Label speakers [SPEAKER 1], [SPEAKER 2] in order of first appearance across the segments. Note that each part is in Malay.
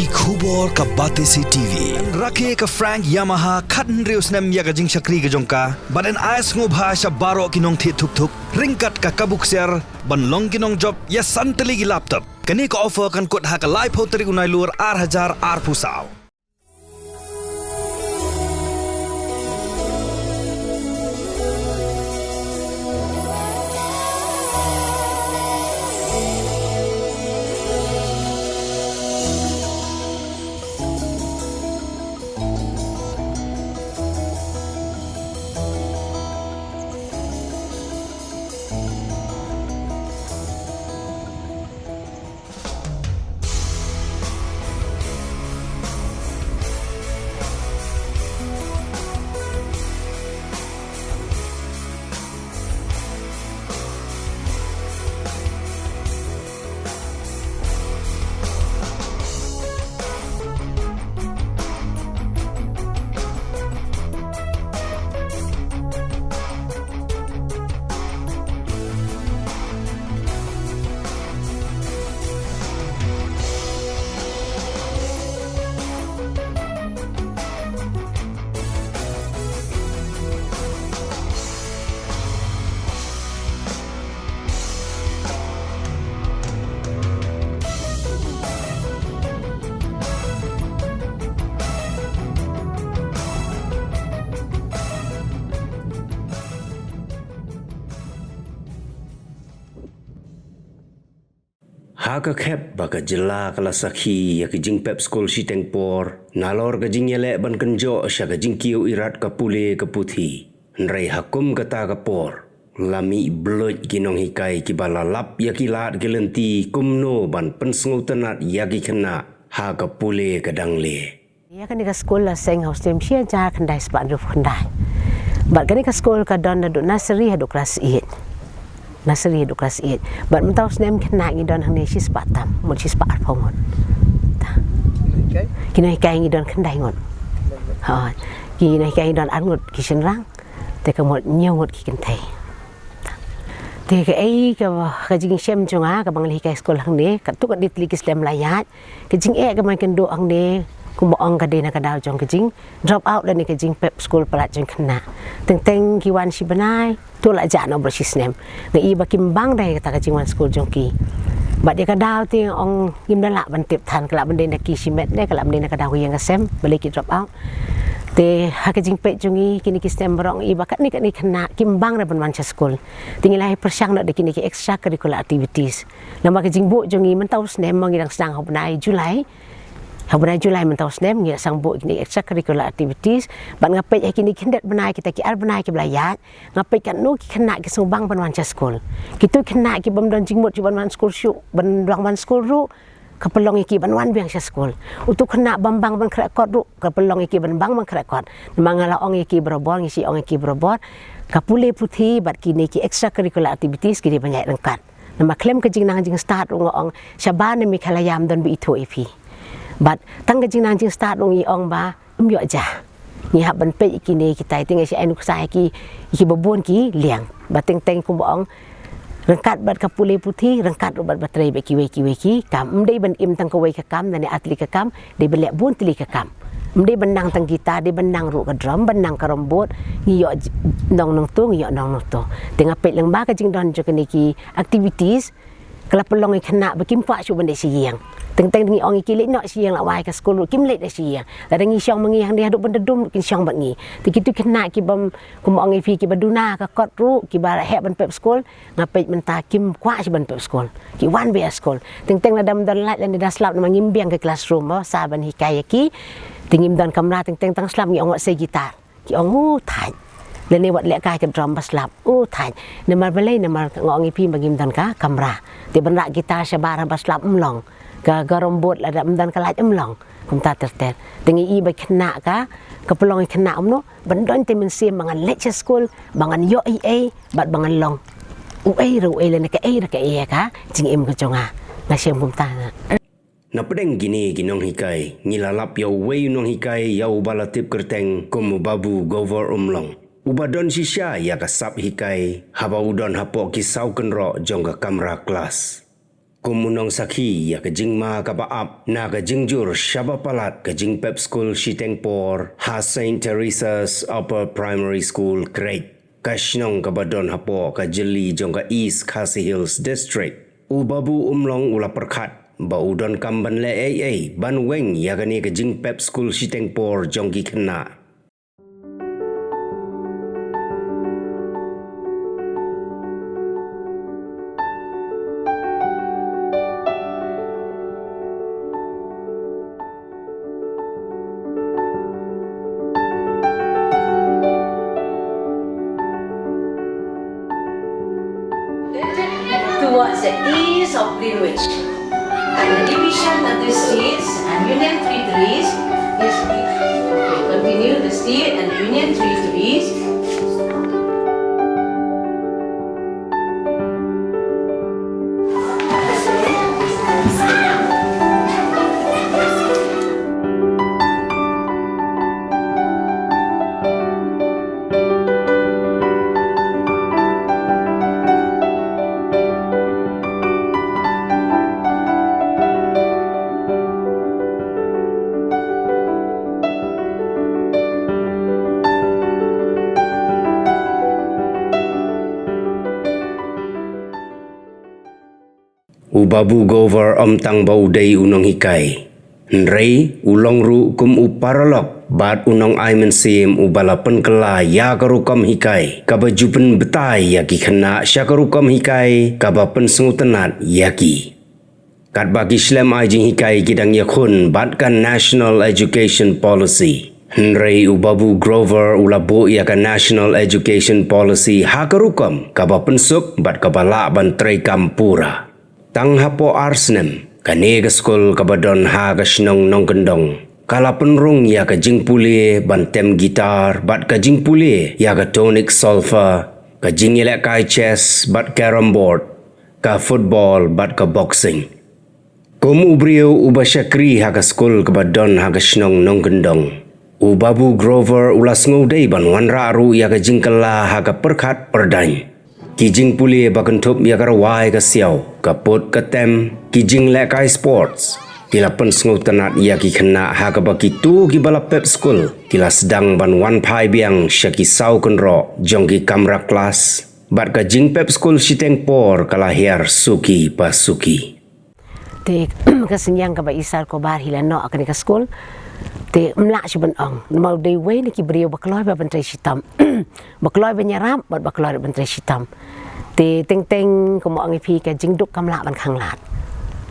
[SPEAKER 1] ki khubor ka bate si TV rakhe ka Frank Yamaha khatn reus nem ya ga jing chakri ga jongka baden ais ngo bhasha baro kinong thi thuk thuk ringkat ka kabuk ser ban long kinong job ya santali gi laptop kani ka offer kan kot ha ka live hoteri unai lur 8000 ar pusau.
[SPEAKER 2] Haka khep baka jela kala sakhi ya kijing pep school si tengpor nalor kajing yele ban kenjo sya kajing kiu irat kapule kaputhi nrai hakum kata kapor lami bloj ginong hikai kibala lap ya kilat gelenti kumno ban pensngu tenat ya kena ha kapule kadangle
[SPEAKER 3] ya kan ka school la seng house tem sia ja kandai span ru kandai bat kan ka school ka don do nursery hadu kelas 8 nursery do kelas 8 but mentau snem kena ngi don hang ne sis patam mun sis pa arpongon ta kinai kai ngi don kandai ngon ha kinai kai don an ngot ki senrang te ka mot nyau ngot ki kentai te ka ai ka jing sem jonga ka bangli kai school hang ne ka tu ka dit likis lem layat ka jing ka man kan do hang ne kumo ang ka dina ka daw jong ka jing drop out dan ka jing pep school palat jong kena teng ki wan si banai tu la ja no bersis nem ngai ba kim bang dai ka jing wan school jong ki bat dia ka daw ti ong kim dala ban tip than ka la ban dina ki simet ne ka la ban dina ka daw yang ka sem balik ki drop out te ha ka jing pep jongi kini ki stem barong i ba ka ni kena kim bang da ban wan school tingilai persang nak de kini ki extra curricular activities nama ka jing bu jongi men tau snem mangidang sang ho banai Julai Habunai Julai mentau snem ngi sang bu kini extracurricular activities ban ngapai kini kindat benai kita ki ar benai ki belayat ngapai kan nu ki kena ki sumbang ban wan school kitu kena ki bam don jingmut ban wan school syu ban dang wan school ru kapelong ki ban wan biang school utu kena bambang ban krekot ru kapelong ki ban bang ban krekot mangala ong ki berobor ngi si ong ki berobor kapule puthi bat kini ki extracurricular activities ki banyak lengkat nama klaim ke jing nang jing start ru ong syaban mi khalayam don bi itu ipi but tang ka jing nang jing start ong i ong ba yo ja ni ha ban pe kini kita ting si anu sai ki babon ki liang ba teng ku ong rengkat bat kapule puthi rengkat bat baterai be ki we ki kam dei ban im tang ka we ka kam dan atli ka kam dei belek bun tli ka kam dei benang tang kita dei benang ru ka drum benang ka rombot ngi yo nong tu ngi yo nong tu tengah pe lang ba ka jing don jo ki activities kala pelong kena bekim pak cu bende siang teng ngi ong ki le nok siang la wai ka school kim le siang la ngi siang mengi hang dia duk benda dum kin siang bangi tikitu kena ki bam kum ong fi ki baduna ka kot ru ki bara he ban pep school ngapai menta kim kwa ci ban pep school ki wan be school teng la dam dan lat dan daslap nang ngimbiang ke classroom ba sa ban hikaya ki tingim dan kamera teng tang slap ngi ong se gitar ki ong thai le ne wat le kai ka drum baslap thai ne mar belai ne mar ngong pi bagim dan ka kamera ti ban gitar syabara baslap mlong ka garombot la dam dan kalaj emlong kum ta ter tengi i ba kena ka pelong kena umno bandon te men sim mangan lecture school bangan yo ai bat bangan long u ai ru ai le ne ka ai ra ka ai ka jing im ka jonga na siam kum ta
[SPEAKER 2] na pedeng gini ginong hikai ngilalap yau wei nong hikai yau balatip kerteng kum babu govor umlong ubadon sisya ya kasap hikai haba udon hapo kisau kenro jongga kamera kelas Kumunong sakhi ya kajing ma kabaap na kajing jur syabapalat kajing pep school Shitengpor ha St. Teresa's Upper Primary School grade. Kashnong kabadon hapo kajeli jongka East Khasi Hills District. Ubabu umlong ula perkat ba udon kamban le ban weng ya kani kajing pep school Shitengpor jongki kena.
[SPEAKER 3] Towards the east of Greenwich. And the division of the streets and Union Territories is continue the street and Union Territories.
[SPEAKER 2] Ubabu gover tang bau day unong hikay. Nrei ulong ru kum uparalok bat unong aimen sim ubalapan kela ya karukam hikay. Kabajupen betai yaki kena syakarukam hikay kabapen sengutenat yaki. Kat bagi Islam ajing hikay kidang yakun batkan National Education Policy. Nrei ubabu Grover ulabo yakan National Education Policy hakarukam kabapen suk bat kabala ban trei kampura. Tang hapo arsnem kane ke skol kabadon ha ka shnong nong kendong kala penrung ya ka jing pule bantem gitar bat ka jing pule ya ka tonic sulfur ka jing elek kai chess bat carom board ka football bat ka boxing kum ubrio ubashakri ha ka skol kabadon ha ka shnong nong kendong ubabu Grover ulas ngudai ban wanra ru ya ka jing kala ha ka perkhat perdany kijing puli bakentup ya karawai ka siaw kapot katem kijing lekai sports kila pen tenat ya ki kena ha ka bakitu ki bala pep school kila sedang ban wan pai biang syaki sau kenro jong ki kamra kelas bat ka jing pep school Shitengpor kalahir suki pasuki
[SPEAKER 3] Te kasenyang ka ba isar ko bar hilano akan ka school te mlak si ban ong mau dei we ni ki brio bakloi ba bantrai sitam bakloi ba nyaram bat bakloi bantrai sitam te teng teng ko mo ang ipi ka jingduk kam la ban khang lat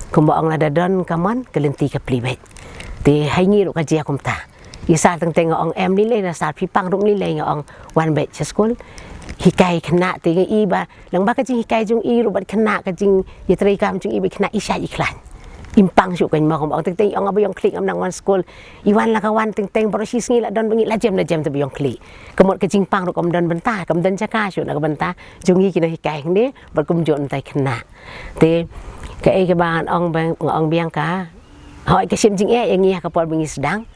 [SPEAKER 3] ko mo ang la dadon kamon kelenti ka plibet te hai ngi ru ka jia kum ta isa teng teng ong em ni le na sa pi pang rum ni le ngong wan bet school hikai khna te ngi ba lang ba ka jing hikai jung i ru bat khna ka jing yatrai kam jung i ba khna isha iklan impang syuk kan mau ang teng ang abayong klik am nang wan school iwan la kawan teng teng bro sis ngi la don bengi la jam te bayong klik kemot ke jingpang ro kam don benta kam don jaka syuk na benta jungi kina hikai ni ber kum jon tai khna te ke e ke ban ong bang ong biang ka hoi ke sim jing yang ngi ka pol bengi sedang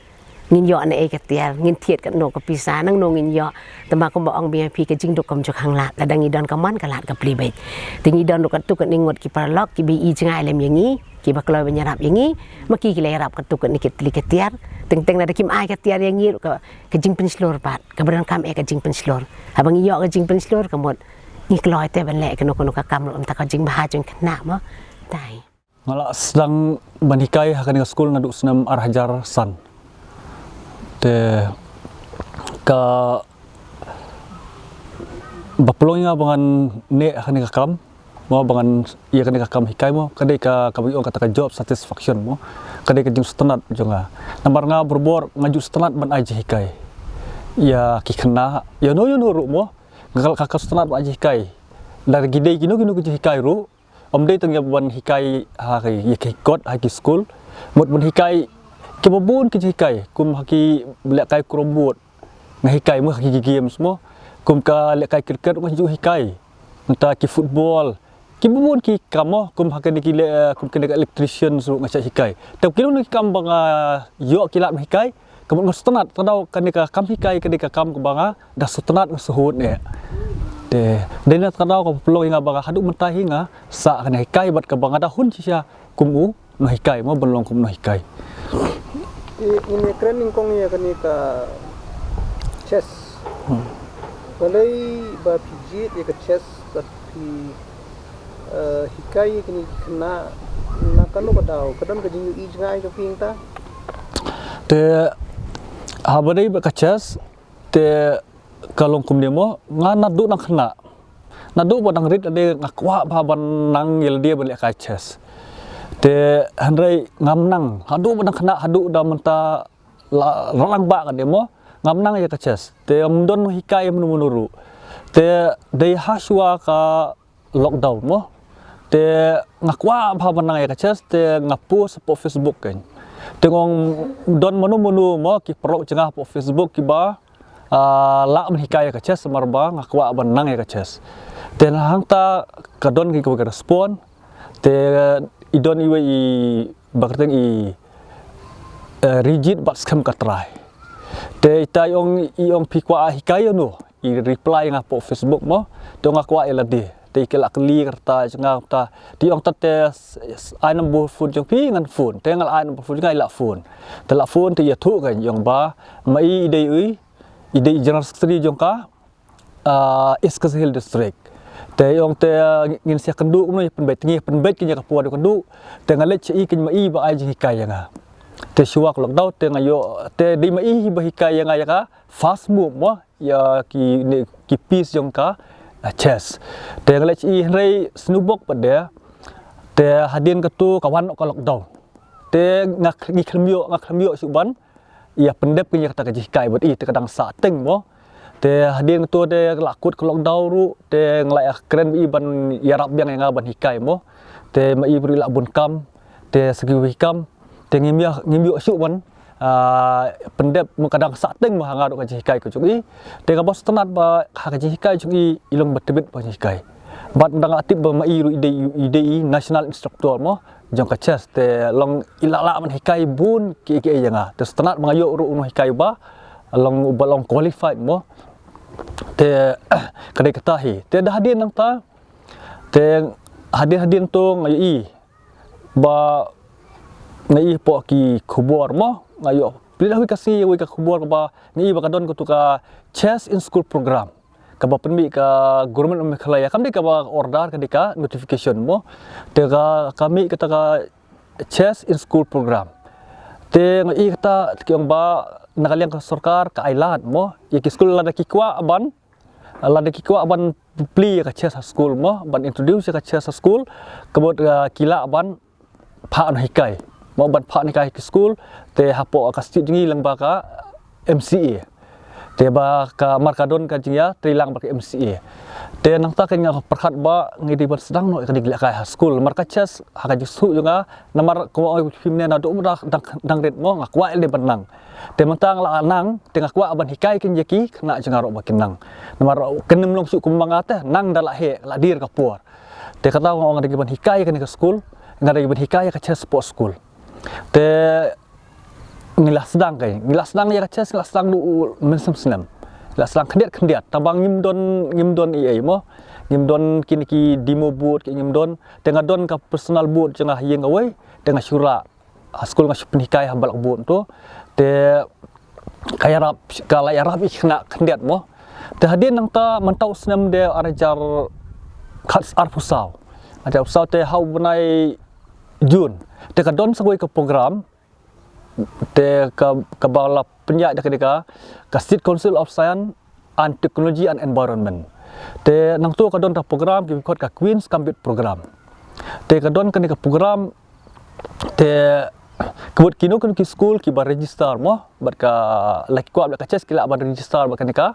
[SPEAKER 3] ngin yo na e ka tiar ngin thiet ka no ka pisa nang no ngin yo tama ko ong biang pi ke jing dok kam jok hang la la dangi don kaman ka lat ka plibet tingi don ka tu ka ningot ki paralok ki bi i jingai lem yangi ki bakloi banyarap yangi maki ki lerap katuk ni kitli ketiar teng teng na dakim ai ketiar yangi ka jing penslor pat ka beran kam e ka jing penslor abang iyo ka jing penslor kamot ni kloi te ban le ka no ka kam ro am ta ka jing bah jing kena mo tai
[SPEAKER 4] ngala sedang banikai hakan ka school naduk senam arhajar san te ka baploinga bangan ne hakan ka kam mo bangan ia kena kam hikai mo kadai ka kabi ong kata job satisfaction mo kadai ka jing stenat jonga nambar nga berbor ngaju stenat ban aji hikai ya ki kena ya no ru mo ngal ka stenat aji hikai dar gidei kino ki hikai ru om dei tang ya ban hikai ha ki kot ha ki school mot ban hikai ki babun ki hikai kum haki lek kai krombot nga hikai mo haki games mo kum ka lek kai cricket mo hikai entah ki football ki bubun ki kamo kum hakan ki kum kena electrician su ngaca hikai tap kilo ni kam banga yo kilat hikai kum ngostenat tadau kan ka kam hikai kan ka kam banga dah sutenat suhut ne de na kadau ko pelong inga baga hadu mentah hinga sa kana hikai bat ka bangada hun sia kumu no hikai mo belong kum no hikai
[SPEAKER 5] ini training kong ya kan ka chess balai ba pijit ya ka chess tapi hikai kini kena nakalo kadau kadang ka jingu ijngai ka pingta
[SPEAKER 4] te habadai ba ka chess te kalong kum demo ngana du nang kena nadu ba nang rit ade ngakwa ba ban nang yel dia balik ka chess te handrai ngam nang hadu ba nang kena hadu da menta lang ba kan demo ngam nang ya ka chess te amdon hikai menuru te dei haswa ka lockdown mo te ngakwa ba ban nang ya ka chess te ngapu po Facebook kan te ngong don menu mo ki perlu cengah po Facebook ki ba la men hikaya ka chess marba ngakwa ban nang ya ka chess te hang ta kadon ki ko respond te idon iwe i bakteng i rigid bat skam ka try te ita yong pikwa hikaya no i reply nga po Facebook mo te ngakwa eladi te ikela kli kerta cengah ta ti ong tate ai number phone jong pi ngan phone te ngal ai number phone ngai la phone te la phone te ya thu kan yong ba mai ide ui ide general secretary jongka East Hill district te yong te ngin sia kendu no penbet kinya kapua do kendu te ngalet chi kin mai ba ai hikaya nga te suak lockdown te ngayo te di mai ba hikaya nga ya ka fast move mo ya ki peace jongka chess te ngalet chi rei snubok pada te hadin ketu kawan ka lockdown te ngak ngi suban ia pendep punya kata kajikai buat te kadang sateng mo te hadin tu de lakut ke lockdown ru te nglai keren ban yarap yang ban hikai mo te mai beri lak bun kam te segi hikam te ngimio suban pendep mo kadang sateng mo hanga do kajikai ko cungi te ka bos tenat ba kajikai cungi ilong betebet ba hikai bat ndang atip ba mai ru ide national instructor mo jong ka chess te long ilala man hikai bun ki yanga te stanat mangayo ru no hikai ba long qualified mo te kadai katahi te dah hadin nang ta te hadin tu ngai ba ngai po ki khubor mo ngayo pilih wi kasi wi ka khubor ba ngai ba kadon ko tu ka chess in school program ka ba penmi ka government of Meghalaya kam ka ba order ka notification mo te ka kami kata ka chess in school program te ngai kata kyong ba nakaliang ka sarkar ka ailat mo ki school lada kikwa aban pli ka chess school mo ban introduce ka chess school kabot kila aban pha no hikai mo ban pha ni ka school te hapo ka stit ngi lang ba ka MCA te ba ka markadon ka jingya trilang ba ka MCA te nang ta kenya perkhat ba ngi di sedang no ka digla ka school marka chess ha ka jisu juga namar ko pimne na do dang ret mo ngakwa le benang te mentang la nang te ngakwa ban hikai kin yaki kena jengaro ba kinang namar kenem long su kumbang ate nang dala he la dir ka por te kata ngong ngi ban hikai kan ka school ngada ban hikai ka chess sport school te ngilas sedang ya ka chess ngilas sedang du mensem la selang kendiat tabang ngimdon ai mo ngimdon kini demo board ki ngimdon tengah don ka personal board jengah yeng away tengah syura school ngasih penikai habal board tu te kaya rap kala ya rap kena kendiat mo te hadin nang ta mentau senam de arajar khats arfusau ada usau te hau benai jun te ka don sagoi ke program te ka bala penyak dekat ka State Council of Science and Technology and Environment te nang tu ka don ta program ki ka Queen's Gambit program te ka don ka program te kebut kino kan ki school ki ba register mo bat ka like ko abla ka chess kila ba register ba ka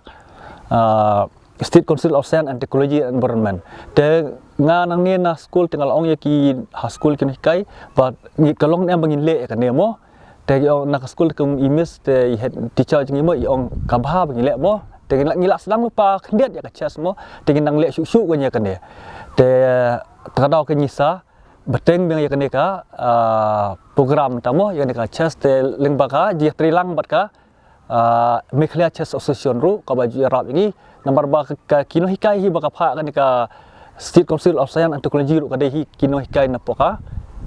[SPEAKER 4] State Council of Science and Technology and Environment te nga nang ni na school tinggal ong ya ki school ki kai ba ni kalong ni bangin le ka ne mo te yo nak school kum imis te teacher jing mo yong kabha bang le mo te ngila sedang lupa kendiat ya ka chess mo te nang le su ko nya kan de te kadau ke nyisa beteng bang ya kan ka program tamo ya ka chess te lengba ka ji trilang bat ka Meghalaya Chess Association ru ka baju arab ini Nomor ba kino hikai hi baka pha kan ka State Council of Science and Technology ru kadai hi kino hikai na poka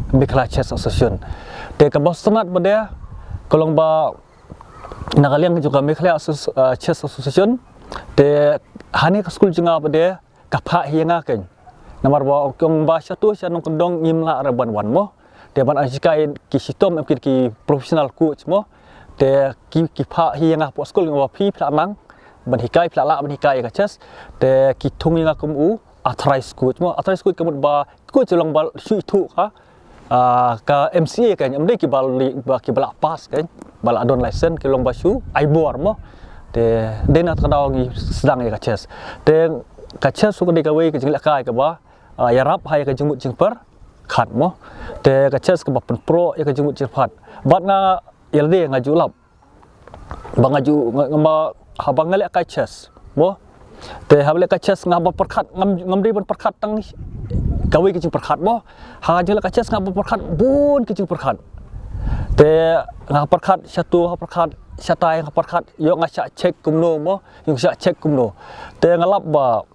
[SPEAKER 4] Mekhla Chess Association. Te ka bostonat bade kolong ba nakaliang juga Mekhla Chess Association te hani ka school junga bade ka pha hi nga ken. Nomor ba kong ba sya tu sya nong kendong ngimla ra ban wan mo. Te ban ajikai ki sitom ki professional coach mo. Te ki pha hi nga po school ngwa phi phla mang ban hikai phla la ban hikai ka chess te ki thung nga kum u authorized coach mo authorized coach kamut ba coach long ba shui thu ka MCA kan amde ki bala pass kan bala adon license ki long ba shu ibor mo te dena kadao ngi sedang ka chess te ka chess su ka de ka wei ka jing la kai ka ba ya rap hai ka jingmut jing per khat mo te ka chess ka ba pen pro ya ka jingmut jing phat bat nga yelde nga julap bangaju ngama habang ngale ka chess mo te habale ka chess ngaba perkhat ngamri ban perkhat tang kawi kicing perkhat mo ha jela ka chess ngaba perkhat bun kicing perkhat te ngaba perkhat satu ha perkhat satai ha perkhat yo nga check kumno mo yung check kumno te ngalap ba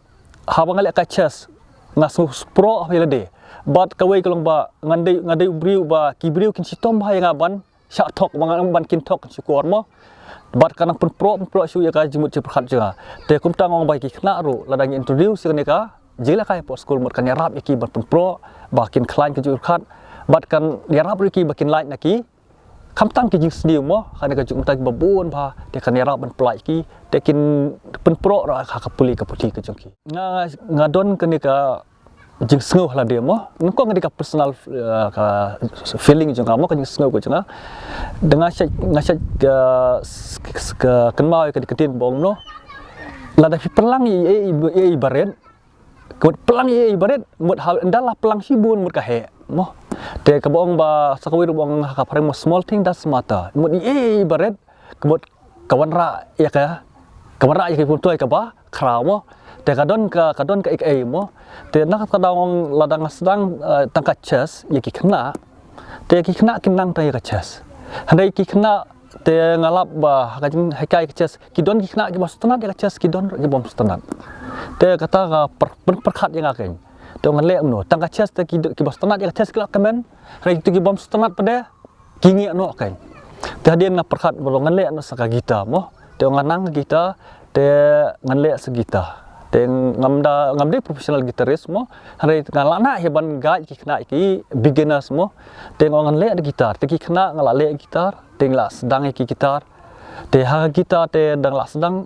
[SPEAKER 4] habang ngale ka chess ngasu pro habele bat kawi kolong ba ngandai briu ba ki briu kin sitom ba ngaban sya thok ban kin thok syukur mo bat kanang pen pro syu ya ka jimut ci perkhat juga te kum tangong bai ki khna ru ladang introduce ne ka jila kai po school mut kan yarap iki bat pen pro bakin klain ke ju perkhat bat kan yarap iki bakin light naki kam tang ki jing sniu mo kan ka ju tak babun ba te kan yarap ban plai ki te kin pen pro ra ka puli ka puti ke jongki ngadon ke ne ka jing sngo hala dia mo ngko ngadi ka personal ka feeling jong mo ka jing sngo ko jong dengan ngasyat ke kenmau ke diketin bong no lada fi pelang i baret ko pelang i baret mut hal ndalah pelang sibun mut ka he mo te ka bong ba sakawi bong ka pare mo small thing that matter mut i baret kebut kawan ra ya ka kawan ra ya pun toy ka ba kraw mo te kadon ka ik mo te nak kadang ladang sedang tangkat chess ya ki kena te ki kena kinang ta ya ka chess handai ki kena te ngalap ba kajing hakai ka chess ki don ki kena ki bos tanat ya ka chess ki don ki bom tanat te kata ka perkhat ya ngaken te ngale no tangkat chess te ki bos tanat ya ka chess ki kamen rai tu ki bom tanat pada ki ngi no kan te dia na perkhat bolong ngale no saka gita mo te nganang gita te ngale segita te ngamda professional gitaris mo hari ngalana heban ga ki kena ki beginners mo te ngongan le gitar te ki kena ngala le gitar te ngla sedang ki gitar te ha gitar te dang la sedang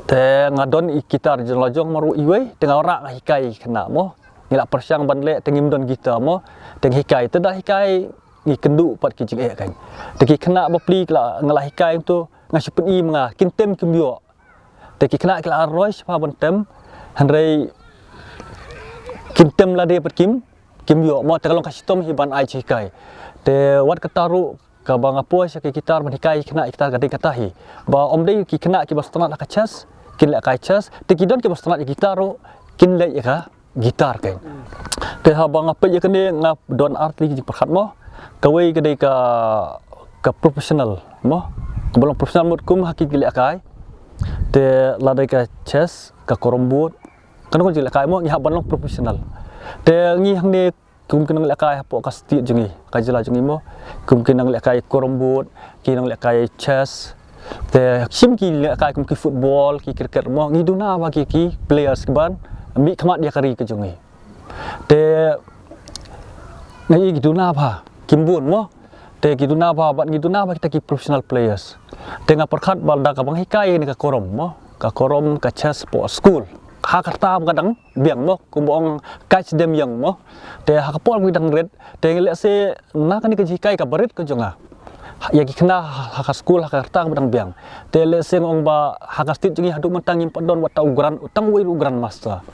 [SPEAKER 4] te ngadon gitar jong maru iwe te ngora hikai kena mo ngila persyang ban le te ngimdon gitar mo te hikai te dah hikai ngi kendu pat ki jing kan te ki kena bapli kla ngala hikai tu ngasipun i mga kintem kimyo te ki kena kila rois pa bentem handrai kintem la de kim yo mo te kalong kasitom hiban ai chikai te wat kataru ka bang apo sa ki gitar man hikai kena gitar gading katahi ba omdei ki kena ki bastanat la kachas kin la kachas te kidon ki bastanat gitaru kin le ka gitar kan te ha bang apa ya kene ngap don art li perkhat mo kawai gadai ka professional mo belum professional mut kum hakiki le kai te ladai ka chess ka korombut kan ko jila kai mo ngi haban long professional te ngi hang ne kum kinang le kai hapo ka sti jungi ka jila jungi mo kum kinang le kai korombut kinang le kai chess te sim ki le kai kum ki football ki cricket mo ngi duna ba ki players ban mi khamat dia kari ke jungi te ngi duna ba kimbun mo te giduna ba kita ki professional players te nga perkhat balda ka bang hikai ni ka korom ka chess po school ha karta kadang biang mo kumbong catch them yang mo te ha kapol mi dang red te le se na kan ki hikai ka barit ko jonga ya ki kena ha ka school ha karta kadang biang te le se ngong ba ha ka stit jingi hadu mentang im padon wat ugran utang wi ugran master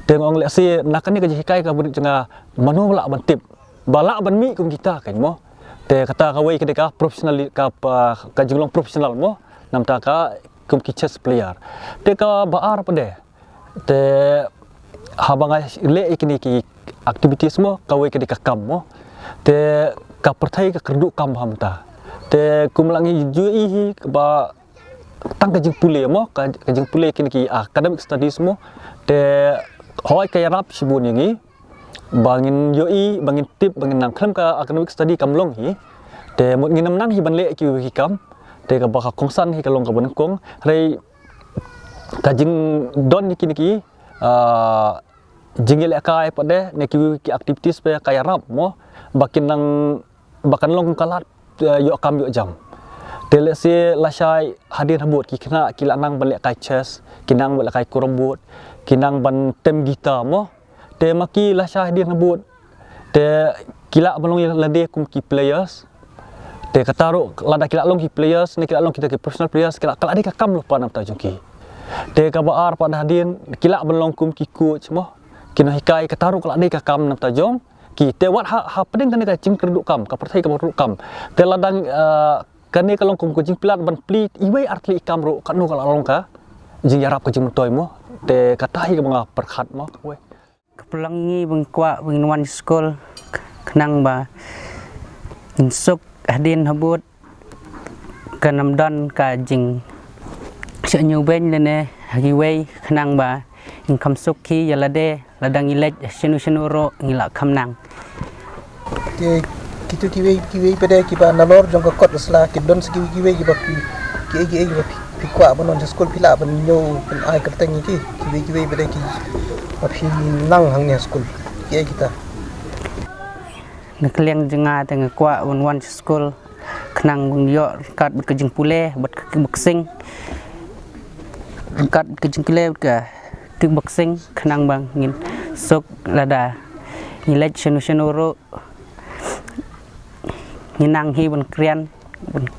[SPEAKER 4] te ngong le se na kan ki hikai ka barit jonga manu la ban tip bala ban mi kum kita kan mo te kata kawai kedeka profesional ka jinglong profesional mo namta ka kum ki chess player te ka baar pade te habanga le ikini ki activities mo kawai kedeka kam mo te ka perthai ka kerdu kam hamta te kumlangi jui ba tang kajing pule mo kajing pule kini academic studies mo te hoi kaya rap sibun yangi bangin yoi bangin tip bangin nang klam ka academic study kamlong hi te một nghìn năm nang hi ban le ki hi kam te ka baka kongsan hi kalong ka bon kong rei kajing don ni kini jingil kai pade ne ki activities pe kaya rap mo bakin nang bakan long kalat yo kam yo jam tele se lasai hadir habut ki kena kila nang ban le kai chess kinang ban le kai kurambut kinang ban tem gitar mo te maki lasai hadir habut te kila balong lade kum ki players te kataro lada kila long ki players ne kila long kita ki professional players kila kala de ka kam lupa nam ta jongki te ka baar pada hadin kila balong kum ki coach mo kina hikai kataro kala de ka kam nam ta jong ki te wat ha pedeng kan ka jing kerduk kam ka perthai ka perlu kam te ladang kani kalong kum jing pilat ban pli iwei artli kam ro kanu kala long ka jing yarap ka jing toy mo te katai ka mga perkhat mo we
[SPEAKER 6] kepelangi bengkwa bengwan school kenang ba insuk hadin habut kanam don ka jing senyu ben lene hiwei kenang ba income sukki yalade ladang ilej senu ro ngila kamnang
[SPEAKER 5] kitu kiwe pada kiba nalor jong kot sla kidon kiwe kiba kiba pikwa bonon school pila ban yo ban ai kerteng ki kiwe pada ki api nang hangnya school kita
[SPEAKER 6] nakliang jenga teng kwa wan school kenang bung yo kat bekejing pule bat beksing kat kejing kile ka tik beksing kenang bang ngin sok lada ngilej senu ro nginang hi ban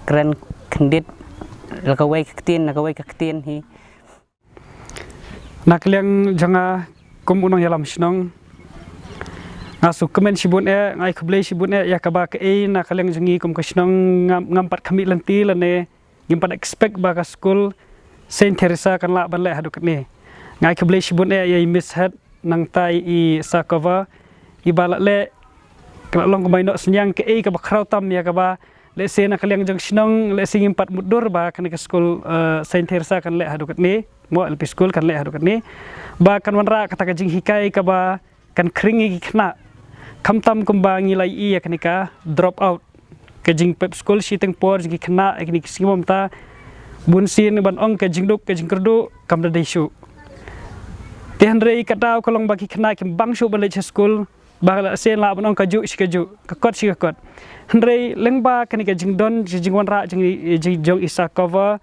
[SPEAKER 6] kren kendit lakawai kaktin hi
[SPEAKER 7] nakliang janga kum unang yalam sinong ngasu kemen sibun ngai khublei sibun ya kaba ke nakliang jangi kum kasnong ngampat kami lanti lane ngimpat expect ba ka school Saint Teresa kan la ban le haduk ni ngai khublei sibun ya mishat nang tai I sakova ibala le kala long kumai no senyang ke ka bakrau tam ya kaba le se nakliang jang sinong le sing ngimpat mudur ba kan ke school Saint Teresa kan le haduk ni mo LP school kan le haduk ni ba kan wanra kata kajing hikai ka ba kan kringi kena kamtam kumbang nilai I kanika drop out kajing pep school siteng por jing kena ekni simom ta bunsin ban ong kajing duk kajing kerdu kamda desu tihanrei katau kolong bagi kena kim bangsu ban le school ba sen la ban ong kaju sikaju kakot hanrei lengba kanika jing don jing wanra jing jong isa cover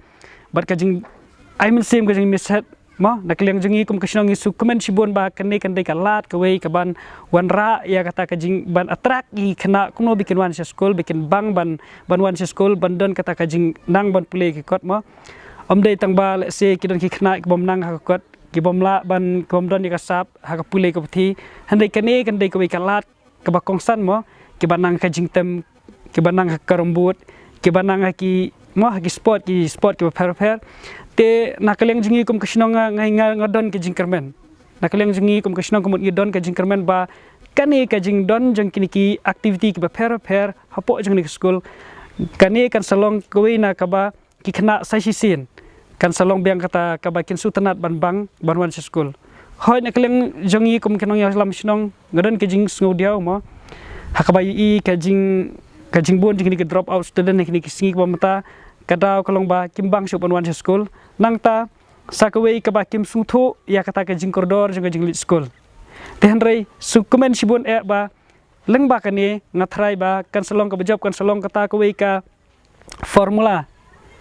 [SPEAKER 7] bat kajing aimin sim kajing mishat mo nakliang jengi kum kasnong isu komen sibon ba kene kandai kalat kawei kaban wanra ya kata kajing ban atrak I kena kuno bikin wan school bikin bang ban wan school ban don kata kajing nang ban pule ki kot mo omdei tang ba le se kidon ki kena bom nang ha kot ki bom la ban bom don ka sap ha ka pule ko thi handai kene kandai kawei kalat ka ba kongsan mo ki ban nang kajing tem ki ban nang ka rambut ki ban nang ki mo ki sport ki per te nakaliang jengi kum kasnong ngai ngadon ke jingkermen nakaliang jengi kum kasnong kum ngidon ke jingkermen ba kane ka jing don jeng kini ki activity ki ba per hapo jeng ni school kane kan salong kawei na ka ba ki kena sasisin kan salong biang kata ka ba kin sutanat ban wan school hoi nakaliang jengi kum kenong ya lam snong ngadon ke jing sngo diau mo hakaba I ka jing bon jeng ni ki drop out student ni ki singi ba mata kadau kalong ba kimbang shop wan school nang ta sakawei ka ba kim sutho ya kata ka jing koridor jeng jing school tenrei sukumen sibun ba leng ba kani ngathrai ba kan salong ka job kan salong kata kawei ka formula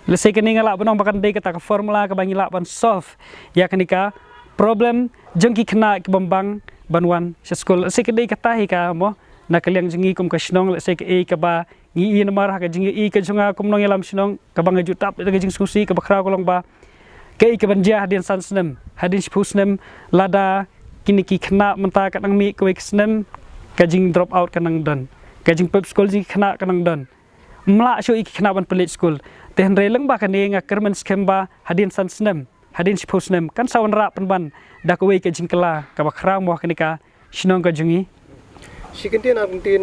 [SPEAKER 7] lese kani ngala banong bakan dei kata ka formula ka bangi la ban solve ya kani ka problem jeng ki kena ki bambang banwan school lese kani kata hi ka mo nakaliang jengi kum kasnong lese ka ba ngi namar ha ka jing I ka junga kum nong yalam sinong ka bang jutap ka jing susi ka bakra kolong ba ke ka ban dia hadin sansnem hadin spusnem lada kini ki kena menta ka nang mi ko eksnem ka jing drop out ka nang don ka jing pep school jing kena ka nang don mla sho I kena ban pelit school ten releng ba ka ne nga kermen skem ba hadin sansnem hadin spusnem kan sawan ra pen ban da ko ka jing kala ka bakra mo ka ni ka sinong ka jungi
[SPEAKER 5] sikentin aruntin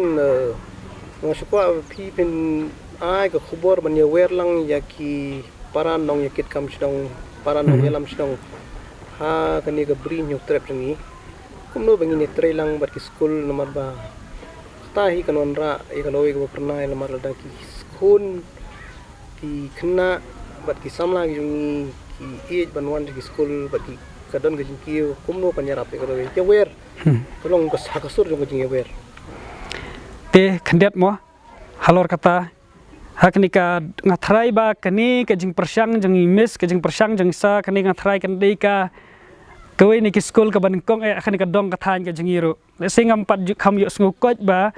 [SPEAKER 5] Masukwa pi pen ai ke khubor ban wer lang ya ki para nong yakit kam sidong para nong yalam sidong ha kani ka bri nyuk trap jangi kumno bangi ne tre lang bat ki school nomor ba tahi kanon ra e kaloi ka pernah nomor da ki school ki khna bat ki samla ki jungi ki age banwan ki school bat ki kadon ka jinki kumno kanya rap ka kaloi ke wer tolong ka sakasur jong ka jingi wer
[SPEAKER 7] te khandet mo halor kata hakni ka ngathrai ba kani ka jing persang jang mes ka jing persang jang sa kani ngathrai kan dei ka kawai ni ki school ka ban kong akani ka dong ka than ka jingiro le singam pat kham yo sngu koj ba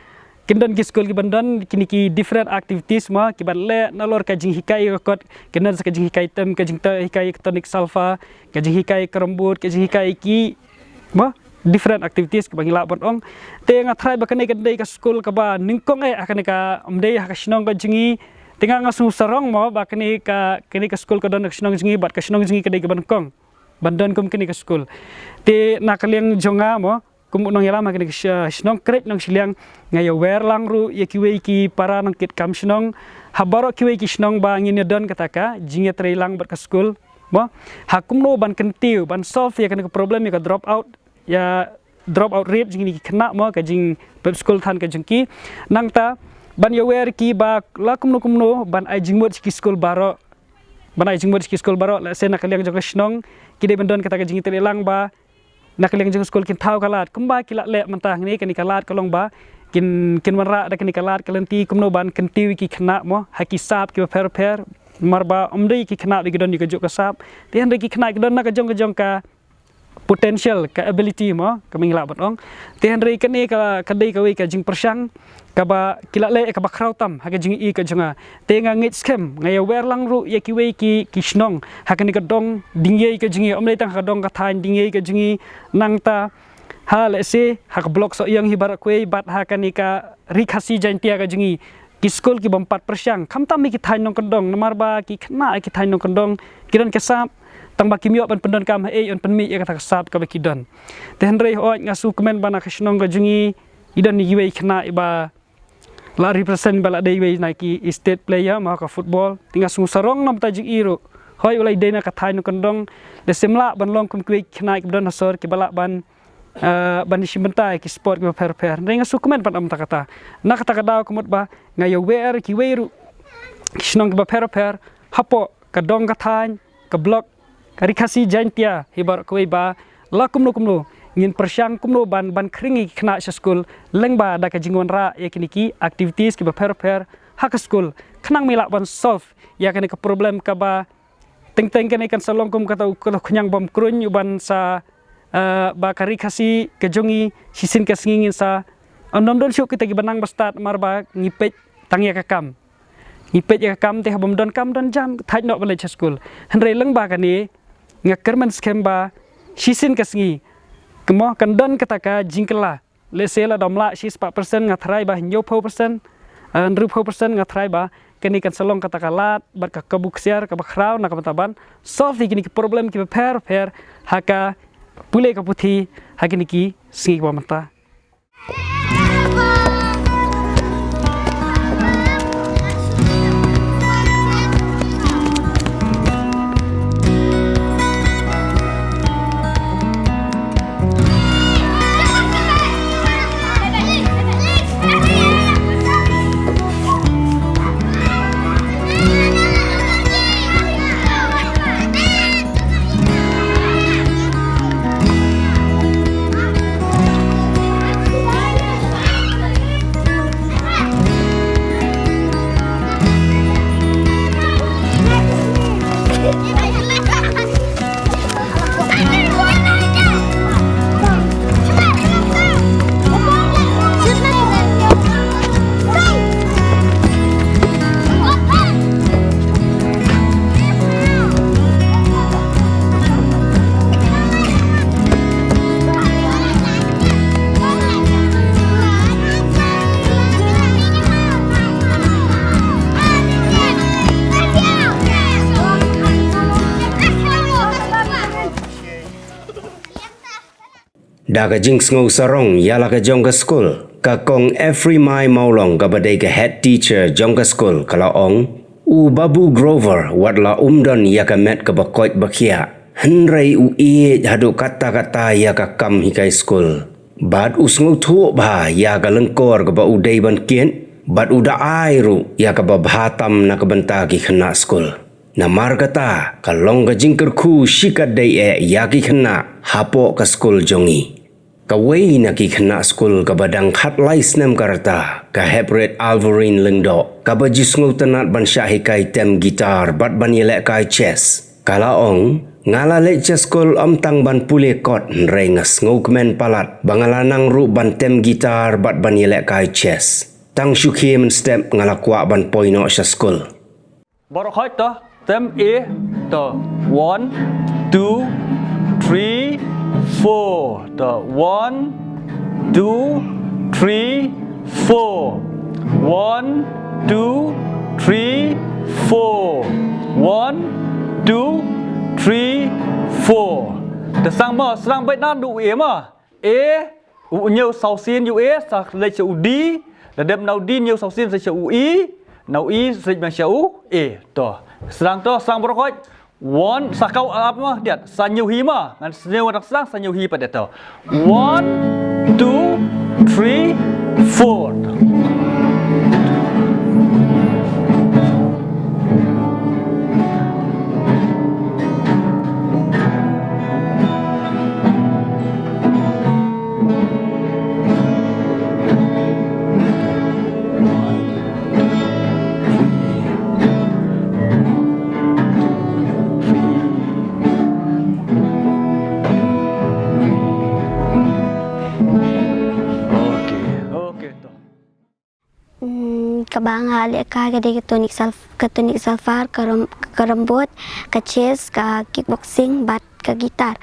[SPEAKER 7] kindan ki school ki bandan kini ki different activities ma ki ban le nalor ka jing hikai ka kot kindan ka jing hikai tem ka jing ta hikai tonic sulfa ka jing hikai kerembut ka jing hikai ki ma different activities ka bangila bon ong te nga thrai ba kani kan dei ka school ka ba ningkong akani ka amdei ha ka shnong ka jingi tinga nga su sarong mo ba kani ka school ka don ka shnong jingi bat ka shnong jingi ka dei ka ban kong bandon kum kani ka school te nakaliang jonga mo kum nong yala ma kani ka shnong krep nong siliang nga ya wer lang ru ya kiwe ki para nong kit kam shnong habaro kiwe ki shnong ba ngin don kataka jingi trai lang bat ka school mo hakum no ban kentiu ban solve ya kani ka problem ya ka drop out ya drop out rate jing ni kena mo ka jing pep school than ka jingki nangta ban ya wer ki ba la kumno ban ai jing mod ki school baro ban ai jing mod ki school baro la se na kaliang jong snong ki de bandon kata ka jing telang ba na kaliang jong school kin thau kalat kumba ki la le mentah ni kan kalat kalong ba kin manra da kan kalat kalenti kumno ban kenti ki kena mo haki sap ki per marba omdei ki kena di gedon di ka jok ka sap tian ki kena gedon na ka jong ka potential ka ability mo kami ngila batong tihan rei kani ka kadai ka wi ka jing persang ka ba kilale ka ba krautam ha ka jing I ka jonga te nga ngit scam nga ya wer lang ru ya ki wi ki kishnong ha ka ni ka dong dingye ka jingi omle tang ka dong ka thain dingye ka jingi nangta ha le se ha ka block so yang hibar kwe bat ha ka ni ka rikhasi jantia ka jingi ki school ki bampat persang khamtam mi ki thain nong ka dong namar ba ki khna ki thain nong ka dong kiran ka sap tang baki miok ban pendon kam on penmi ya kata sap ka baki don ten rei ho ngasu komen bana kashnong ga jungi idan ni yiwe khna iba la represent bala dei we na ki state player ma ka football tinga su sarong nam ta jing iro hoi ulai dei na ka thai no kondong de semla ban long kum kwe khna ki don sor ki bala ban ban simenta ki sport ki per rei ngasu komen ban am ta kata na kata ka daw kumot ba ngayo wer ki weru kishnong ba per hapo ka dong ka thai ka block karikasi jantia hibar koi ba la kumno ngin persang kumno ban kringi khna sa school lengba da ka jingwan ra ya kiniki activities ki ba per ha ka school khnang mila ban solve ya kani ka problem ka ba teng kani kan salong kum kata khnyang bam krun ban sa ba karikasi ka jongi sisin ka singin sa anom don syuk kita ki banang bastat marba ngipet tangya ka kam ngipet ya kam te habam don kam don jam thai no ban school hanre lengba kani ngakerman skemba sisin kasngi kemo kandon kataka jingkela lesela domla sis 4% ngathrai ba nyo 4% andru 4% ngathrai ba kini kan salong kataka lat bar ka kabuk siar ka bakrau na kamataban solve kini problem ki per haka pule ka puthi hakini ki singi ba mata
[SPEAKER 2] Daga jinx ngau sarong yala ka jong ka school ka kong every mai maulong ka badai ka head teacher jong ka school kala ong Babu Grover watla umdan ya ka met ka bakoit bakia. Henrei haduk kata-kata ya ka kam hikai school. Bad usngau thu ba ya ka lengkor ka ba udai ban kien. Bad uda airu ya ka ba bhatam na ka banta ki khana school. Namar kata kalong ka jingker khu shikat dai ya ki khana hapo ka school jongi. Kawai na ki khana school ka badang khat lai snem karata ka Hebret Alvarin lengdo ka bajis ngau tanat ban syahikai tem gitar bat ban yelek kai chess kalaong ngala le chess school tang ban pule kot rengas ngau kemen palat bangalanang ru ban tem gitar bat ban yelek kai chess tang syukhi men step ngala kwa ban poino sya school
[SPEAKER 4] Borok hoi to tem A to 1 2 3 4 the 1 2 3 4 1 2 3 4 1 2 3 4 the sang mà sang bên nan đủ ế mà ế u nhiều sau xin u ế sa lấy chữ đi là đêm nào đi nhiều sau xin sẽ chữ ý nào ý sẽ bằng chữ ế to sang borok hoi one sakau apa dia sa nhiều hi mà ngan nhiều nak sang sa nhiều hi pada to 1 2 3 4
[SPEAKER 8] Kabang hali ka gede katonik salfar karambot ka chess ka kickboxing bat ka gitar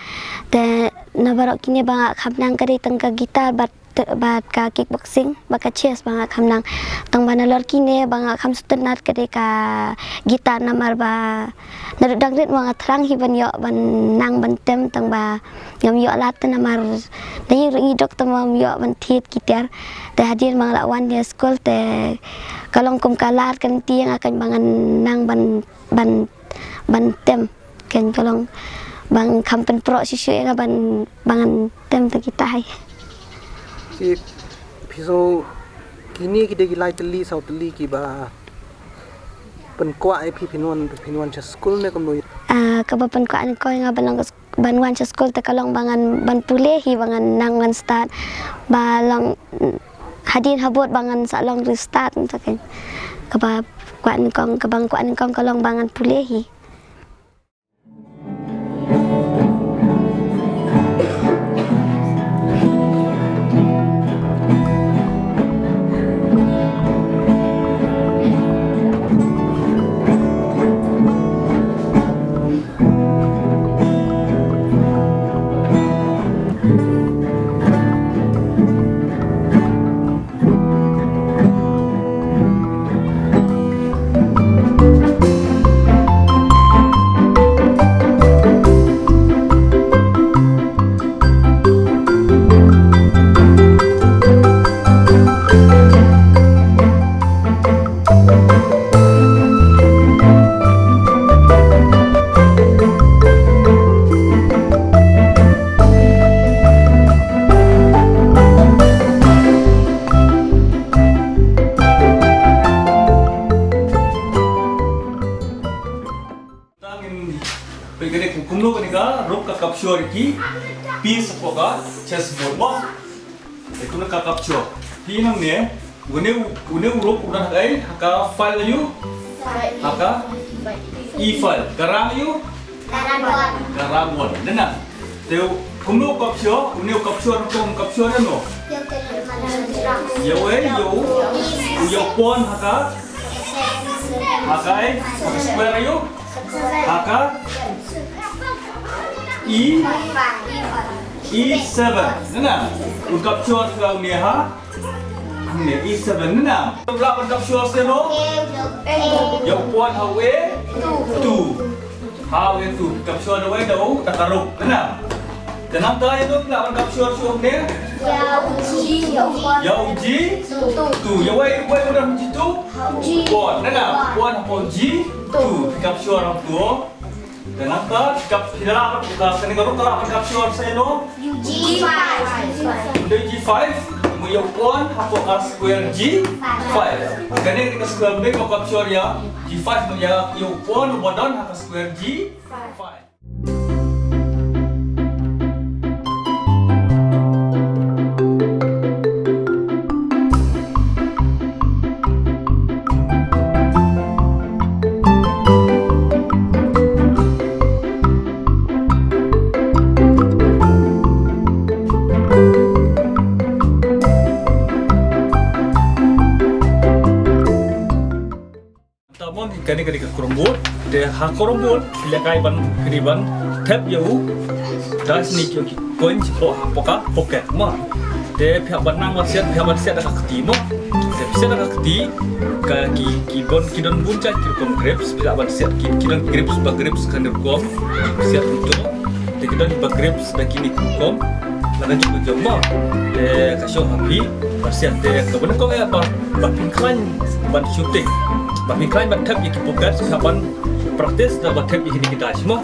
[SPEAKER 8] te nabarok kini bang khamnang kade tang ka gitar bat ka kickboxing bat ka chess bang khamnang tang banalor kini bang kham sutenat kade ka gitar namar ba narudang rit bang thrang hi ban yo ban nang ban tem tang ba ngam yo lat namar dai ringi dok tam yo ban thit gitar te hadir bang lawan dia school te kalong kum kalat kan tiang akan bangan nang ban tem kan kalong bang kampen pro sisu yang bangan tem tu kita hai
[SPEAKER 5] si piso kini kita gilai teli sau teli ki ba pen kwa ai pinuan cha school ne kamno
[SPEAKER 8] ka pen kwa ni ko nga banwan cha school te kalong bangan ban pule hi bangan nang ban start balong hadin habot bangan sa long restart kan kabang kuan kong kalong bangan pulehi
[SPEAKER 4] piece poka chessboard mo itu nak capture di nang ne une urop udah kai haka file you haka e-file garang you garang nana teu kumno capture une capture no yo pon haka square you haka E7 nana un capture ka uneha ne E7 nana berapa capture seno yo pon hawe 2 hawe 2 capture hawe dau takaruk nana tenang ta itu berapa capture ne Yau G tu. Yang wei udah G tu. Bon, nana. Bon apa G tu. Pick up sure orang tu. Dan apa? Pick up hilang apa? Kena kalau tak pick up sure saya no.
[SPEAKER 9] G5.
[SPEAKER 4] Udah G5. Muyau bon apa square G5. Kena kita square B pick up sure ya. G5 muyau bon bodon apa square G5. Kani kani kerumbut, dia hakorumbut, pilih kaiban keriban, tap jauh, dah sini kau koin cipo apakah poket mah, dia pihak benang masih ada ketimo, dia bisa ada keti, kidon buncah kirkom grapes, pihak masih kidon grapes kan kirkom, siap untuk, dia kidon grapes dah kini kirkom, lalu juga jauh mah, dia kasih happy, masih ada kebenaran kau apa, berpinkan ban shooting. Bagi kalian bertap yang kita sekarang praktis dan bertap yang kita semua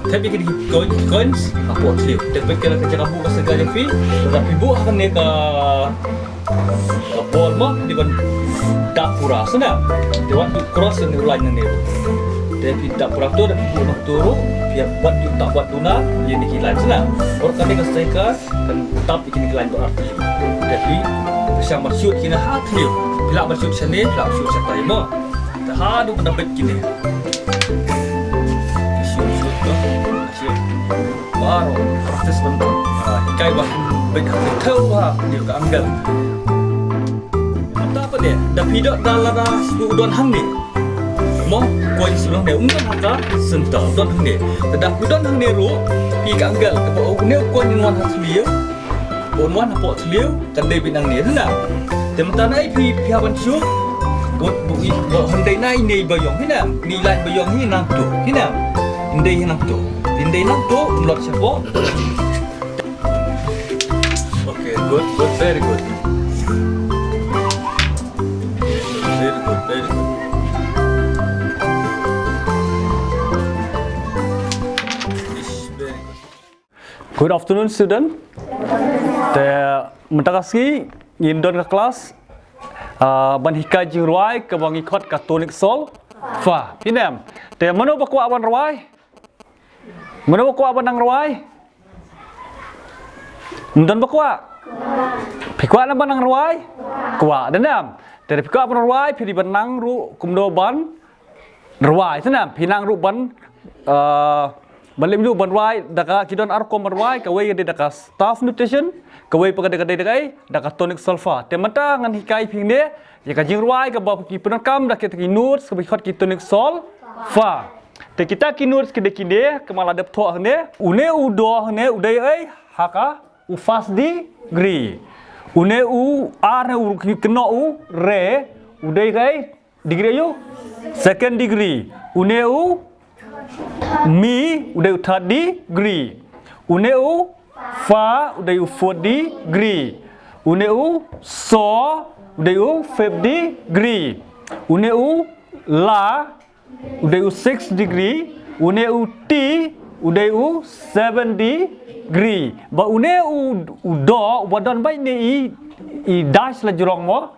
[SPEAKER 4] tap yang kita coins apa sih? Tapi kalau kita buka segala fi, tapi buat akan ni ke ball mah di ban dapura sana, di ban cross yang lain ni. Tapi dapura tu ada buat turu, biar buat tak buat tuna, yang ni hilang sana. Orang kami ke striker kan tap yang kita berarti. Tapi bersama shoot kita hati, bila bershoot sana, bila shoot siapa mah. Hadu pendapat gini. Shoot tu, asyik. Baru praktis bentar. Ikai bah, baik tahu bah dia ke anggal. Apa dia? Dah pidak dalam udon hang ni. Mau koin sebelum dia unggan haka sental udon hang ni. Dah udon hang ni ru, pi ke anggal. Kalau uneu koin nuan hasliu, nuan apa hasliu, kan dia binang ni tu nak. Teman-teman ai pi haban shoot. Bukti hendai naik ni bayong hinam nilai bayong ni nang tu hinam hindai nang tu melot siapa okay good very good good afternoon student mentakasi indon ke kelas ban hikai jing ruai ke bang ikot katolik sol fa pinam te mano bakwa ban ruai mano bakwa ban nang ruai ndon bakwa pikwa na ban nang ruai kwa denam te pikwa ban ruai phi ban nang ru kumdo ban ruai senam pinang ru ban ban lemju ban ruai daka kidon arkom ban ruai ka we de daka staff nutrition kawai pagade-gade dah tonic sulfa. Temata ngan hikai ping dia, ya kajing ruai ke bawah ki penakam dah kita kinurs ke bikot ki tonic sulfa. Te kita kinurs ke dekinde ke malah dap thok ne, une udo ne udai ai haka u first degree. Une u ar ne u kena u re udai kai degree yo second degree. Une u mi udai third degree. Une u fa udah u 4 degree, une u so udah u 5 degree, une u la udah u 6 degree, une u t udah u 7 degree. Ba une u do wadan bai ni i dash la jurong mo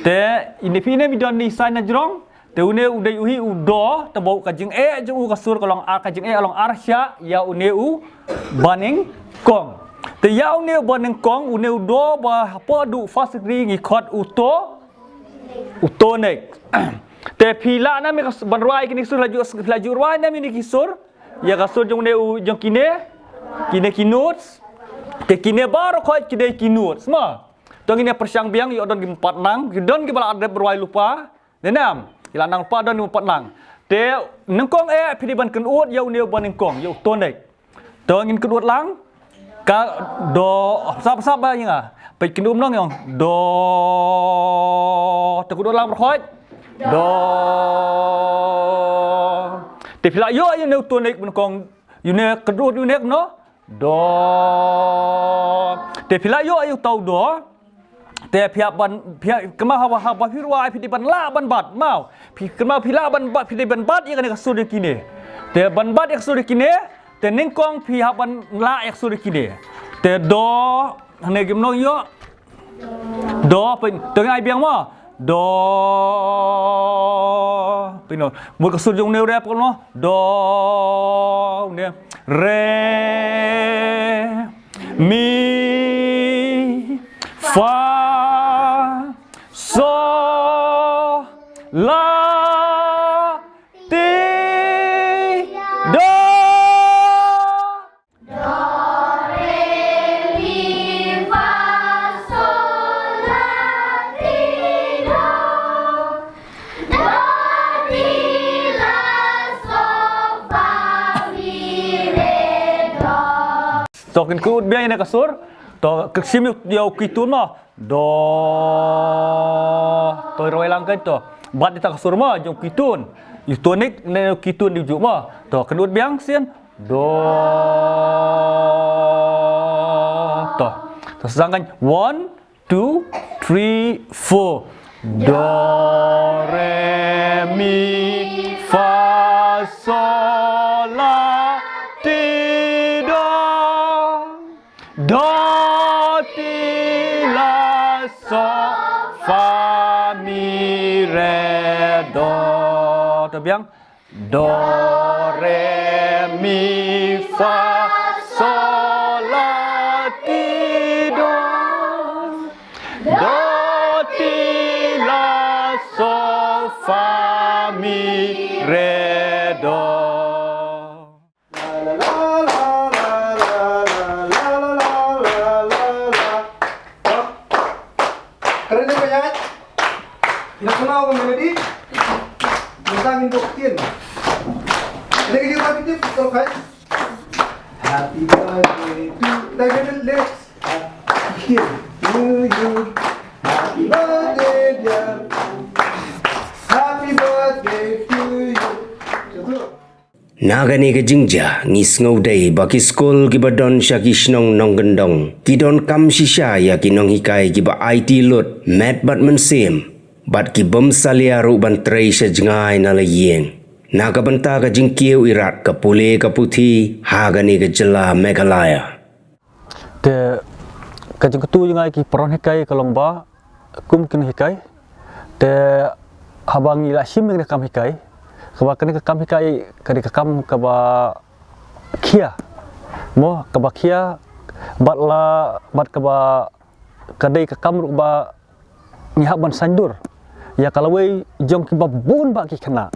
[SPEAKER 4] te ini pine mi don ni sign na jurong te une udah u hi u do te bau kajing e jung u kasur kalong a kajing e along arsya ya une u baning kong te yau ne boneng kong uneu do ba po du fast degree ngi khot uto nek te phila na me ban ruai kini sur laju ruai na mi ni kisur ya kasur jong ne u jong kine kinuts te kine bar khot kide kinuts ma tong ini persiang biang yo don gi 4 nang don gi bala ada ruai lupa denam ila nang pa don 4 nang te nengkong e phidi ban kun ut yau ne boneng kong yo uto nek tong ngin kun ut lang ka do sap ba nga pe kinum nong yong do te ku do lang khoi do te phila yo ne tu nek bun kong yu ne kedut yu nek no do te phila yo ayu tau do te phia kema hawa phirwa phi ban la ban bat mau phi kema phila ban bat phi ban bat ya kan ka sur kine te ban bat ek sur kine te ningkong phi ban la ek sur kine te do hane gimno yo do pen te ngai biang mo do pino một cái sun dùng nêu rap con nó do nè re mi fa so la ti do to kin ku biang ina kasur to ksim yo kitun mo do to roi lang kan to bat di kasur mo jo kitun yu tonik ne kitun di ju mo to kedut biang sien do to sedangkan 1 2 3 4 do re mi fa sol la ti do ti la so fa mi re do to biang do re mi fa sol la ti do ti la so fa mi re do.
[SPEAKER 5] Nasional melodi Musangin Doktin. Lagi kita bikin betul kan? Happy birthday to David Lex. Happy to you. Happy birthday dear. Happy birthday to you.
[SPEAKER 2] Nagani ke jingja ngis ngaudai baki skol ki badon syaki snong nong gendong kidon kam shisha ya kinong hikai ki ba IT lot mat batman sim bat ki bom salia ru ban trei sha jengai na la yeng naga banta ka jingkiu irat ka pule ka puthi hagani ke jela Meghalaya
[SPEAKER 4] te ka jingtu jengai ki pron hikai kalong ba kum kin hikai te habang ila sim ne kam hikai kaba kani kam hikai kani kam kaba kia mo kaba kia bat kaba kadai kam ru ba ngihak ban sandur ya kalau we jong ki babun ba ki kena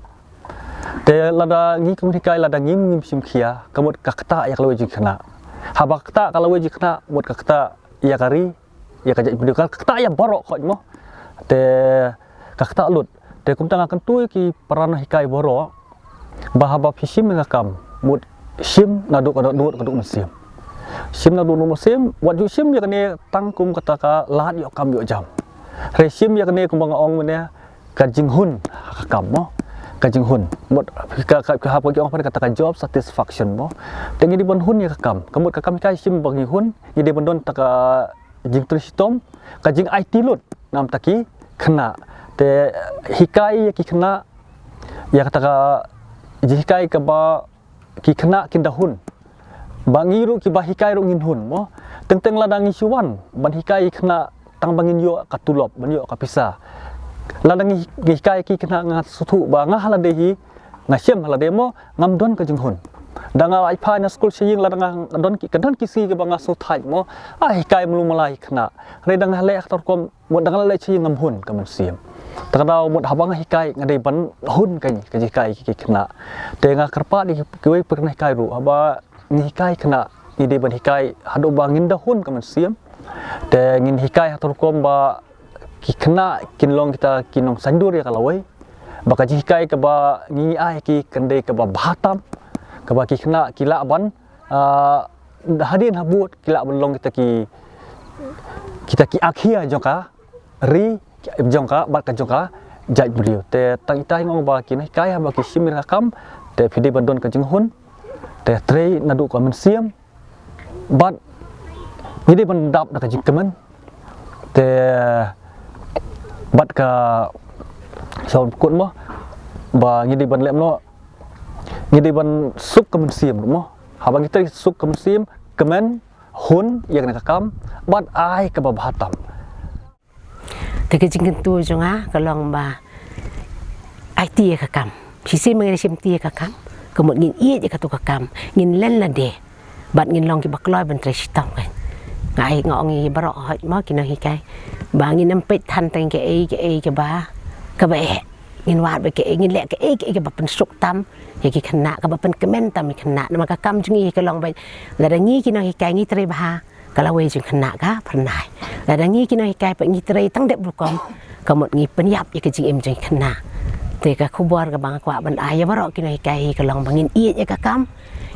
[SPEAKER 4] te lada ngi kum hikai lada ngim sim kia kamut kakta ya kalau we kena habak kakta kalau we kena mut kakta ya kari ya kajak video kakta ya borok kok mo te kakta lut te kum tanga kan tu ki peran hikai borok bahaba fisim ngakam mut sim naduk mesim sim naduk mesim wat ju sim ya kene tangkum kata ka lat yo kam yo jam resim ya kene kumbang ong mene kajing hun kakam mo kajing hun mut ka ha pagi ong pada kata job satisfaction mo tengi di bon hun ya kakam kamut kakam kai sim bagi hun ye de bondon taka jing tristom kajing IT lut nam taki kena te hikai ki kena ya kata ka hikai ka ba ki kena kindahun bangiru ki ba hikai ru ngin hun mo teng ladang isuan ban hikai kena tang bangin yo katulop ban yo kapisa ladang hikai ki kena ngat sutu ba ngah haladehi ngasem halademo ngamdon ka jinghun danga ai pha na school sing ladang don ki si ke banga so thai mo ai hikai mlu malai kena re dang hale aktor kom mo dang le sing ngamhun ka man siam takadau mut habang hikai ngadai ban hun kan ka hikai ki kena te nga karpa di kuai pernah hikai ru aba ni hikai kena ide ban hikai hadu bangin da hun ka man siam te ngin hikai atur kom ba ki kena kinlong kita kinong sandur ya kalawai baka hikai ka ba ngi ai ki kandai ka ba batam ka ba ki kena kila ban hadin habut kila belong kita ki akhia jongka ri jongka bat ka jongka jai brio te tang itai ngong ba ki hikai ba ki simir kam te phidi bandon ka jinghun te trei nadu ka men siam but jadi bendap nak jikaman te bat ka sau kut mo ba jadi ban lem no jadi ban suk kemen sim mo habang kita suk kemen sim kemen hun yang nak kam bat ai ka babatam
[SPEAKER 3] te ke jing tu jonga kalong ba ai tie ka kam si sim ngai sim tie ka kam ko một nghìn ie je ka tu ka kam nghìn len la de bat nghìn long ki bakloi ban tre sitam kan ngai ngongi baro hoi mo ki no hi kai ba nghìn nam pet than teng ke ke ba ka ba nghìn wat ba ke nghìn le ke ba pen suk tam ya ki khana ka ba pen kemen tam ki khana ma ka kam jungi ka long ba la da ngi ki no hi kai ngi tre ba ka la we jing khana ka pernai la da ngi ki no hi kai pa ngi tre tang de bu kom ka một ngi pen yap ya ke jing em jing khana te ka khubor ka bang kwa ban ai baro ki no hi kai ka long ba ngin ie ya ka kam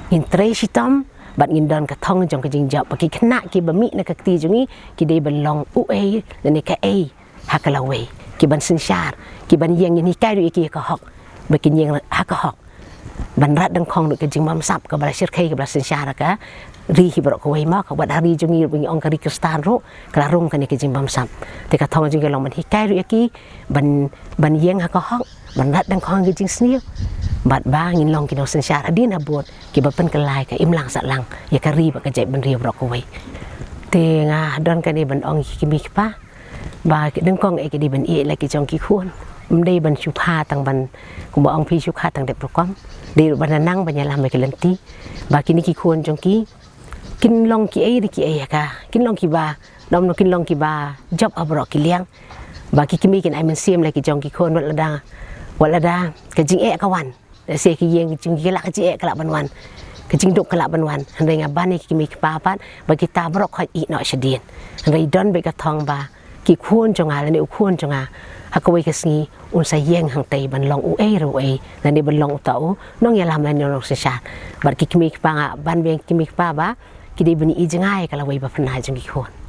[SPEAKER 3] ngin tre sitam bạn nhìn đơn cả thông trong cái trình dạo và cái khả ki bấm mị là cái tí chúng ý ki đây bên lòng u ấy là này cái ấy ha cái lâu ấy ki bên sinh sản ki bên giang nhìn cái rồi ki có học bởi cái giang ha có học bạn rát đang không được cái trình bấm sập cái bạn sẽ khai cái bạn sinh sản là cái ri hi bro ko ma ka bada ri jungi bungi ong kari kristan ro kala rum kan ke jimbam sam te ka thong jungi long man hi kai ru ki ban yeng ha ko hok ban rat dang khong gi jing sniu bat ba ngin long ki no sen sha adin ha bot ki ba pen kalai ka im lang sa lang ya ka ri ba ka jai ban ri bro ko te nga don ka ni ban ong ki mi pa ba ki dang kong e ki di ban e la ki jong ki khuon đây ban chu kha tang ban cũng bảo ông phi chu kha tang đẹp program đi ban nang ban làm mấy cái lần tí ba kini ki khuôn trong ki kin long ki ai ki ai ka kin long ki ba dom no kin long ki ba job abro ki liang ba ki kimi kin ai men sim la ki jong ki khuôn wala da ka jing e ka wan se ki yeng jing ki la ka ji e ka la ban wan ka jing duk ka la ban wan handai nga ban ni ki mi pa pat ba ki ta bro khoi i no shadien handai don be ka thong ba ki khuôn trong la ni khuôn trong hakawai kasngi unsa yeng hang tay ban long u e ro e na ni ban long tau nong ya lam la ni long se sha bar ki kimi pa nga ban beng kimi pa ba ki de bani i jangai kala wai ba phan ha jang ki khon